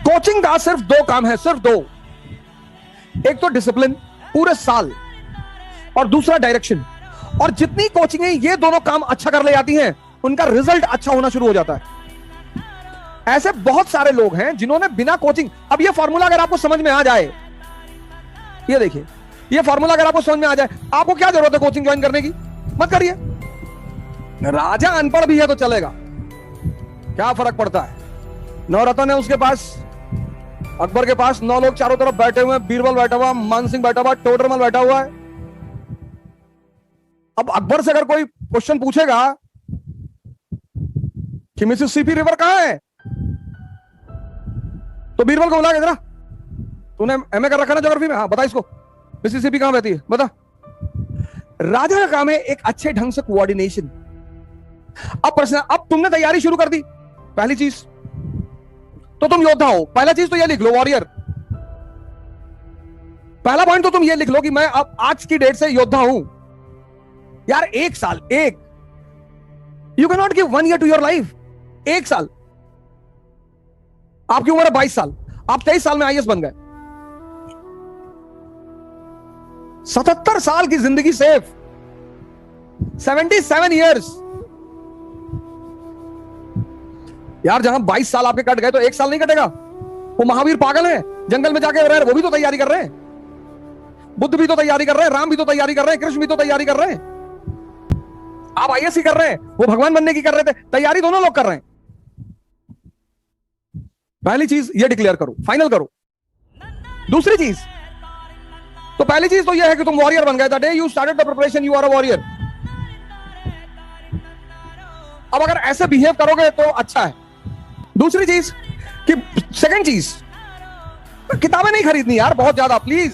Coaching का सिर्फ दो काम है, सिर्फ दो। एक तो डिसिप्लिन पूरे साल, और दूसरा डायरेक्शन। और जितनी कोचिंग है ये दोनों काम अच्छा कर ले जाती हैं, उनका रिजल्ट अच्छा होना शुरू हो जाता है। ऐसे बहुत सारे लोग हैं जिन्होंने बिना कोचिंग, अब ये फॉर्मूला अगर आपको समझ में आ जाए, ये देखिए, ये फॉर्मूला अगर आपको समझ में आ जाए, आपको क्या जरूरत है कोचिंग ज्वाइन करने की? मत करिए। राजा अनपढ़ भी है तो चलेगा, क्या फर्क पड़ता है। नवरत्न है उसके पास, अकबर के पास 9 लोग चारों तरफ बैठे हुए हैं, बीरबल बैठा हुआ, मान सिंह बैठा हुआ, टोडरमल बैठा हुआ है। अब अकबर से अगर कोई क्वेश्चन पूछेगा कि मिसिसिपी रिवर कहां है, तो बीरबल को बुला के, जरा तूने एमए कर रखा ना ज्योग्राफी में, हाँ बता इसको मिसिसिपी कहां बहती है, बता। राजा का काम है एक अच्छे ढंग से कोऑर्डिनेशन। अब प्रश्न, अब तुमने तैयारी शुरू कर दी, पहली चीज तो तुम योद्धा हो। पहला चीज तो ये लिख लो, वॉरियर। पहला पॉइंट तो तुम ये लिख लो कि मैं अब आज की डेट से योद्धा हूं। यार एक साल, एक, you can not give 1 year to your life. एक साल, आपकी उम्र है 22 साल, आप 23 साल में आईएएस बन गए। 77 साल की जिंदगी सेफ, 77 ईयर्स। यार जहां 22 साल आपके कट गए तो 1 साल नहीं कटेगा। वो महावीर पागल है, जंगल में जाके रह रहे, वो भी तो तैयारी कर रहे हैं। बुद्ध भी तो तैयारी कर रहे हैं, राम भी तो तैयारी कर रहे हैं, कृष्ण भी तो तैयारी कर रहे हैं। आप आईएएस ही कर रहे हैं, वो भगवान बनने की कर रहे थे, तैयारी दोनों लोग कर रहे हैं। पहली चीज ये डिक्लेयर करो, फाइनल करो। दूसरी चीज, तो पहली चीज तो ये है कि तुम वॉरियर बन गए। The day you started the preparation you are a warrior. अब अगर ऐसे बिहेव करोगे तो अच्छा है। दूसरी चीज कि, सेकंड चीज, किताबें नहीं खरीदनी यार बहुत ज्यादा, प्लीज।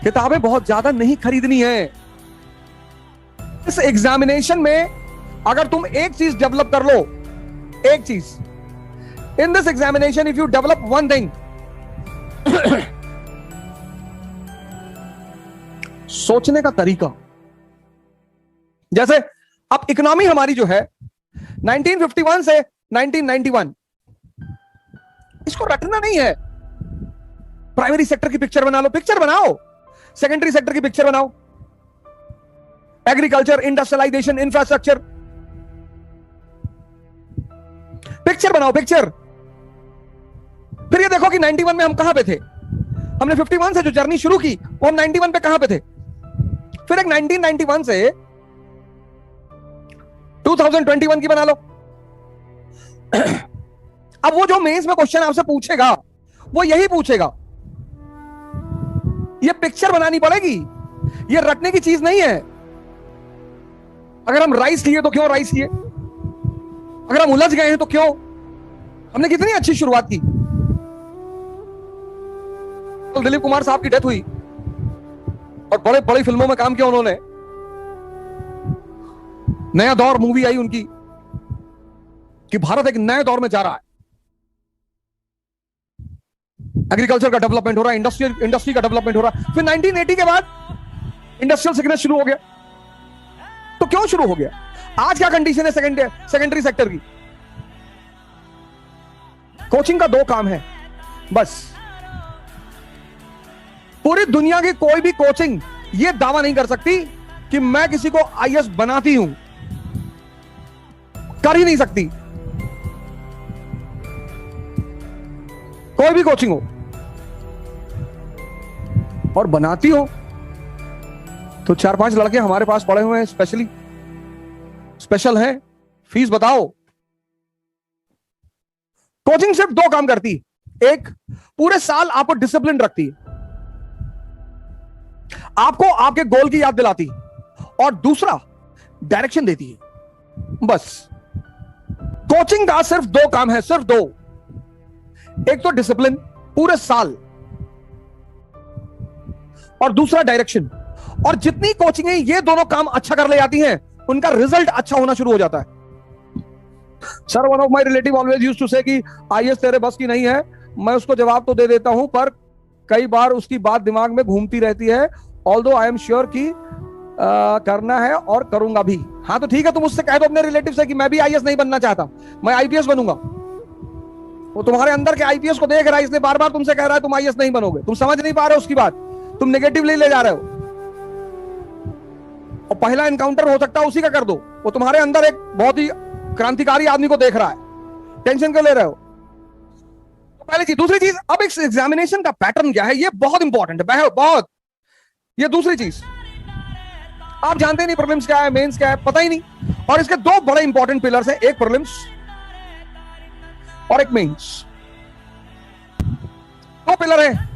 किताबें बहुत ज्यादा नहीं खरीदनी है। इस एग्जामिनेशन में अगर तुम एक चीज डेवलप कर लो, एक चीज, in this examination if you develop one thing, सोचने का तरीका। जैसे अब इकोनॉमी हमारी जो है 1951 से 1991, इसको रटना नहीं है। प्राइमरी सेक्टर की पिक्चर बना लो, पिक्चर बनाओ। सेकेंडरी सेक्टर की पिक्चर बनाओ, एग्रीकल्चर, इंडस्ट्रियलाइजेशन, इंफ्रास्ट्रक्चर, पिक्चर बनाओ, पिक्चर। फिर ये देखो कि 91 में हम कहां पे थे। हमने 51 से जो जर्नी शुरू की वो हम 91 पे कहां पे थे। फिर एक 1991 से 2021 की बना लो। अब वो जो मेंस में क्वेश्चन आपसे पूछेगा वो यही पूछेगा। ये पिक्चर बनानी पड़ेगी, ये रटने की चीज नहीं है। अगर हम राइस लिए तो क्यों राइस लिए, अगर हम उलझ गए हैं तो क्यों। हमने कितनी अच्छी शुरुआत की। तो दिलीप कुमार साहब की डेथ हुई और बड़े बड़ी फिल्मों में काम किया उन्होंने। नया दौर मूवी आई उनकी कि भारत एक नए दौर में जा रहा है। एग्रीकल्चर का डेवलपमेंट हो रहा है, इंडस्ट्री का डेवलपमेंट हो रहा है। फिर 1980 के बाद इंडस्ट्रियल सिकनेस शुरू हो गया। तो क्यों शुरू हो गया? आज क्या कंडीशन है सेकेंडरी सेक्टर की? कोचिंग का दो काम है बस। पूरी दुनिया की कोई भी कोचिंग यह दावा नहीं कर सकती कि मैं किसी को आईएएस बनाती हूं, कर ही नहीं सकती। कोई भी कोचिंग हो और बनाती हो तो 4-5 लड़के हमारे पास पड़े हुए हैं, स्पेशल हैं, फीस बताओ। कोचिंग सिर्फ दो काम करती है। एक, पूरे साल आपको डिसिप्लिन रखती है, आपको आपके गोल की याद दिलाती है, और दूसरा डायरेक्शन देती है। बस कोचिंग का सिर्फ दो काम है, सिर्फ दो। एक तो डिसिप्लिन पूरे साल, और दूसरा डायरेक्शन। और जितनी कोचिंग है ये दोनों काम अच्छा कर ले जाती हैं, उनका रिजल्ट अच्छा होना शुरू हो जाता है। Sir, one of my relative always used to say कि आईएएस तेरे बस की नहीं है। मैं उसको जवाब तो दे देता हूं, पर कई बार उसकी बात दिमाग में घूमती रहती है। ऑल्दो आई एम श्योर कि करना है और करूंगा भी। हाँ तो ठीक है, तुम उससे कह दो अपने रिलेटिव से कि मैं भी आईएएस नहीं बनना चाहता, मैं आईपीएस बनूंगा। वो तुम्हारे अंदर के आईपीएस को देख रहा है, इसलिए बार बार तुमसे कह रहा है तुम आईएएस नहीं बनोगे। तुम समझ नहीं पा रहे हो उसकी बात, तुम नेगेटिवली ले जा रहे हो। और पहला एनकाउंटर हो सकता है उसी का कर दो। वो तुम्हारे अंदर एक बहुत ही क्रांतिकारी आदमी को देख रहा है, टेंशन क्यों ले रहे हो? तो पहली चीज। दूसरी चीज, अब इस एग्जामिनेशन का पैटर्न क्या है, ये बहुत इंपॉर्टेंट है, बहुत। ये दूसरी चीज, आप जानते नहीं प्रीलिम्स क्या है, मेंस क्या है, पता ही नहीं। और इसके दो बड़े इंपॉर्टेंट पिलर्स हैं, एक प्रीलिम्स और एक मेंस। दो पिलर है।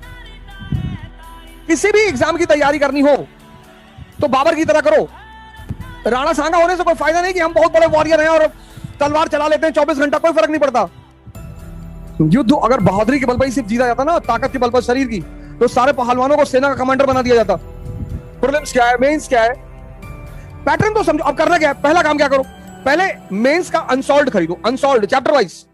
किसी भी एग्जाम की तैयारी करनी हो तो बाबर की तरह करो। राणा सांगा होने से कोई फायदा नहीं कि हम बहुत बड़े वॉरियर हैं और तलवार चला लेते हैं 24 घंटा, कोई फर्क नहीं पड़ता। युद्ध अगर बहादुरी के बल पर ही सिर्फ जीता जाता ना, ताकत के बल पर शरीर की, तो सारे पहलवानों को सेना का कमांडर बना दिया जाता। प्रीलिम्स क्या है, मेंस क्या है, पैटर्न तो समझो। अब करना क्या है, पहला काम क्या करो, पहले मेंस का अनसॉल्व्ड खरीदो, अनसॉल्व्ड चैप्टर वाइज,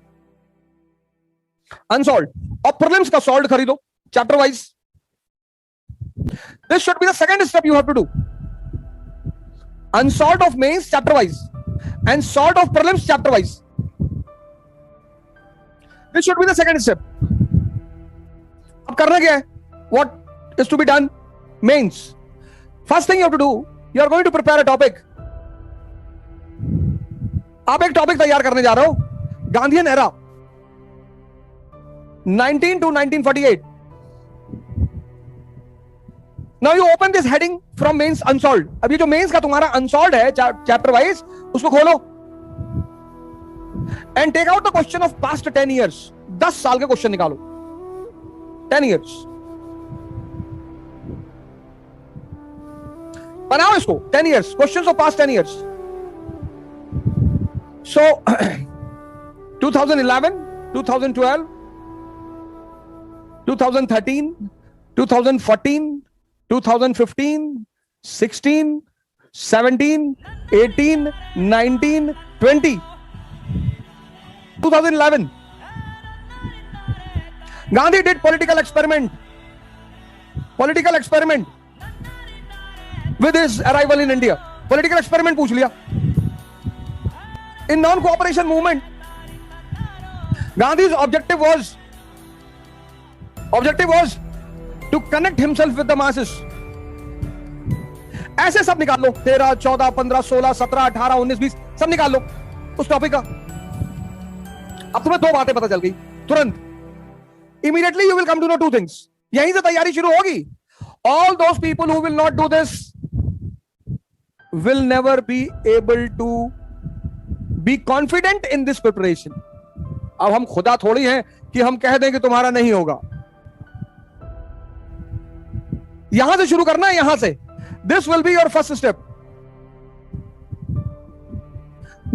अनसॉल्व्ड। और प्रीलिम्स का सॉल्व्ड खरीदो chapter wise. This should be the second step you have to do. Unsolved of mains chapter wise and solved of prelims chapter wise. This should be the second step. अब करना क्या है, what is to be done, mains. First thing you have to do, you are going to prepare a topic. आप एक topic तैयार करने जा रहे हो, Gandhian era 19 to 1948। Now you open this heading from mains unsolved। अब ये जो मेंस का तुम्हारा अनसॉल्व्ड है चैप्टर वाइज, उसको खोलो and take out the question of past 10 years। 10 साल के क्वेश्चन निकालो, 10 years बनाओ इसको, 10 years questions of past 10 years। So 2011, 2012, 2013, 2014, 2015, 16, 17, 18, 19, 20, 2011 Gandhi did political experiment with his arrival in India। political experiment पूछ लिया। in non-cooperation movement, Gandhi's objective was to connect himself with the masses। ऐसे सब निकाल लो, 13, 14, 15, 16, 17, 18, 19, 20 सब निकाल लो उस टॉपिक का। अब तुम्हें दो बातें पता चल गई तुरंत। Immediately you will come to know two things। यहीं से तैयारी शुरू होगी। All those people who will not do this will never be able to be confident in this preparation। अब हम खुदा थोड़ी हैं कि हम कह दें कि तुम्हारा नहीं होगा। यहां से शुरू करना है, यहां से। This will be your first step.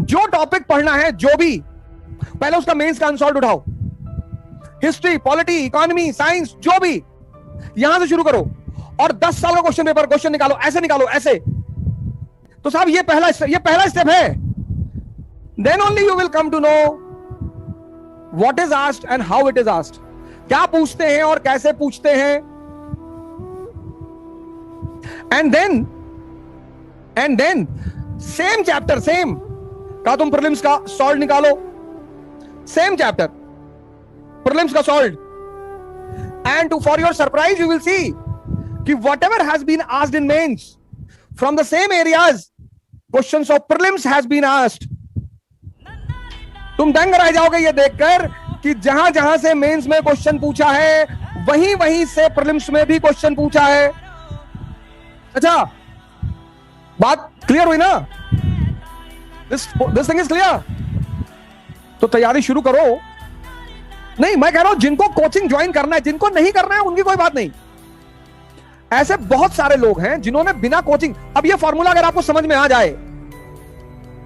जो टॉपिक पढ़ना है, जो भी, पहले उसका मेंस का अनसॉल्व्ड उठाओ। हिस्ट्री, पॉलिटी, इकोनॉमी, साइंस, जो भी, यहां से शुरू करो और 10 साल का क्वेश्चन पेपर, क्वेश्चन निकालो, ऐसे निकालो, ऐसे। तो साहब ये पहला स्टेप है। Then only you will come to know what is asked and how it is asked. क्या पूछते हैं और कैसे पूछते हैं। And then same chapter, same का तुम प्रीलिम्स का सॉल्व निकालो, सेम चैप्टर प्रीलिम्स का solve. And to for your surprise you will see कि whatever has been asked in mains from the same areas, questions of prelims has been asked। तुम दंग रह जाओगे ये देखकर कि जहां जहां से मेंस में क्वेश्चन पूछा है, वहीं वहीं से प्रीलिम्स में भी क्वेश्चन पूछा है। अच्छा, बात क्लियर हुई ना? This thing is clear. तो तैयारी शुरू करो। नहीं, मैं कह रहा हूं जिनको कोचिंग ज्वाइन करना है, जिनको नहीं करना है उनकी कोई बात नहीं। ऐसे बहुत सारे लोग हैं जिन्होंने बिना कोचिंग, अब ये फॉर्मूला अगर आपको समझ में आ जाए,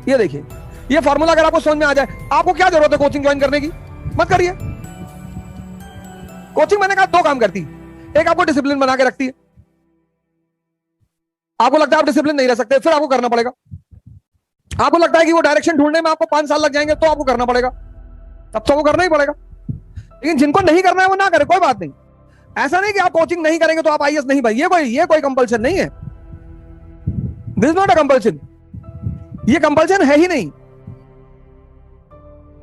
ये देखिए, ये फॉर्मूला अगर आपको समझ में आ जाए, आपको क्या जरूरत है कोचिंग ज्वाइन करने की? मत करिए। कोचिंग मैंने कहा दो काम करती, एक आपको डिसिप्लिन बना के रखती है। आपको लगता है आप डिसिप्लिन नहीं रह सकते, फिर आपको करना पड़ेगा। आपको लगता है कि वो डायरेक्शन ढूंढने में आपको 5 साल लग जाएंगे, तो आपको करना पड़ेगा, तब तो आपको करना ही पड़ेगा। लेकिन जिनको नहीं करना है वो ना करे, कोई बात नहीं। ऐसा नहीं कि आप कोचिंग नहीं करेंगे तो आप आईएएस नहीं बन, ये कोई कंपल्सन नहीं है। This is not a compulsion, ये कंपल्सन है ही नहीं।